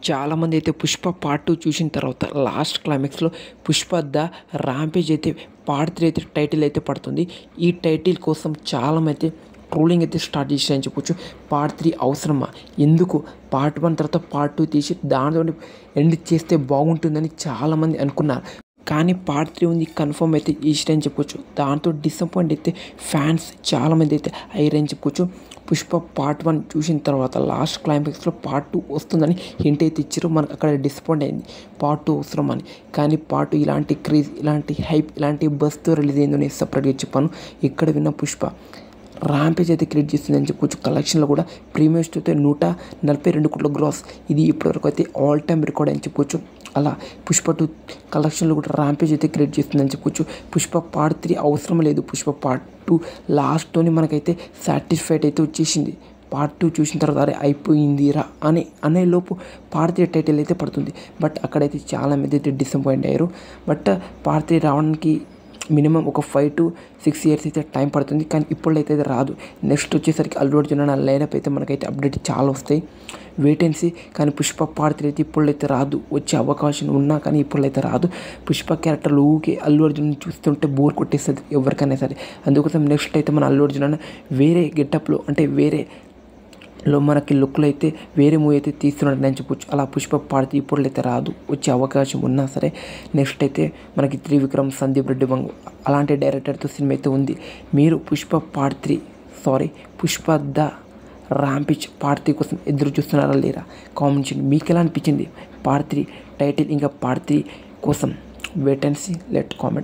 చాలామంది అయితే పుష్ప పార్ట్ 2 చూసిన తర్వాత లాస్ట్ క్లైమాక్స్లో పుష్ప ద ర్యాంపేజ్ అయితే పార్ట్ 3 అయితే టైటిల్ అయితే పడుతుంది. ఈ టైటిల్ కోసం చాలామంది ట్రోలింగ్ అయితే స్టార్ట్ చేశారని చెప్పొచ్చు. పార్ట్ 3 అవసరమా, ఎందుకు పార్ట్ 1 తర్వాత పార్ట్ 2 తీసి దానితో ఎండ్ చేస్తే బాగుంటుందని చాలామంది అనుకున్నారు. కానీ పార్ట్ 3 ఉంది కన్ఫర్మ్ అయితే చేసిరని చెప్పొచ్చు. దాంతో డిసప్పాయింట్ అయితే ఫ్యాన్స్ చాలామంది అయితే అయ్యారని చెప్పొచ్చు. పుష్ప పార్ట్ 1 చూసిన తర్వాత లాస్ట్ క్లైమాక్స్లో పార్ట్ 2 వస్తుందని హింట్ అయితే ఇచ్చారు. మనకు అక్కడ డిసప్పాయింట్ అయింది పార్ట్ 2 అవసరం అని. కానీ పార్ట్ 2 ఇలాంటి క్రేజ్, ఇలాంటి హైప్, ఇలాంటి బస్తో రిలీజ్ అయిందో నేను సపరేట్గా చెప్పాను. ఇక్కడ విన్న పుష్ప ర్యాంపేజ్ అయితే క్రియేట్ చేస్తుందని చెప్పొచ్చు. కలెక్షన్లో కూడా ప్రీమియం అయితే 142 కోట్ల గ్రాస్, ఇది ఇప్పటివరకు అయితే ఆల్ టైమ్ రికార్డ్ అని చెప్పొచ్చు. అలా పుష్ప 2 కలెక్షన్లో కూడా ర్యాంపేజ్ అయితే క్రియేట్ చేస్తుందని చెప్పొచ్చు. పుష్ప పార్ట్ 3 అవసరం లేదు. పుష్ప పార్ట్ 2 లాస్ట్తోని మనకైతే సాటిస్ఫైడ్ అయితే వచ్చేసింది. పార్ట్ 2 చూసిన తర్వాత అరే అయిపోయిందిరా అనే లోపు పార్ట్ 3 టైటిల్ అయితే పడుతుంది. బట్ అక్కడైతే చాలా మంది అయితే డిసప్పాయింట్ అయ్యారు. బట్ పార్ట్ 3 రావడానికి మినిమం ఒక 5 to 6 years అయితే టైం పడుతుంది. కానీ ఇప్పుడైతే రాదు. నెక్స్ట్ వచ్చేసరికి అల్లు అర్జున్ అన్న లైనప్ అయితే మనకైతే అప్డేట్ చాలా వస్తాయి, వెయిట్ అండ్ సీ. కానీ పుష్ప పార్ట్ 3 అయితే ఇప్పుడైతే రాదు. వచ్చే అవకాశం ఉన్నా కానీ ఇప్పుడైతే రాదు. పుష్ప క్యారెక్టర్లు ఊకే అల్లు అర్జున్ చూస్తుంటే బోర్ కొట్టేస్తుంది ఎవరికైనా సరే. అందుకోసం నెక్స్ట్ అయితే మన అల్లు అర్జున్ అన్న వేరే గెటప్లో, అంటే వేరేలో మనకి లుక్లో అయితే వేరే మూవీ అయితే తీస్తున్నాడు అని చెప్పొచ్చు. అలా పుష్ప పార్ట్ 3 ఇప్పుడు అయితే రాదు. వచ్చే అవకాశం ఉన్నా సరే. నెక్స్ట్ అయితే మనకి త్రివిక్రమ్, సందీప్ రెడ్డి వంగు అలాంటి డైరెక్టర్తో సినిమా అయితే ఉంది. మీరు Pushpa part 3 Pushpa the rampage part 3 కోసం ఎదురు చూస్తున్నారా లేరా కామెంట్ చేయండి. మీకు ఎలా అనిపించింది పార్ట్ 3 టైటిల్, ఇంకా పార్ట్ 3 కోసం wait and see, let comment.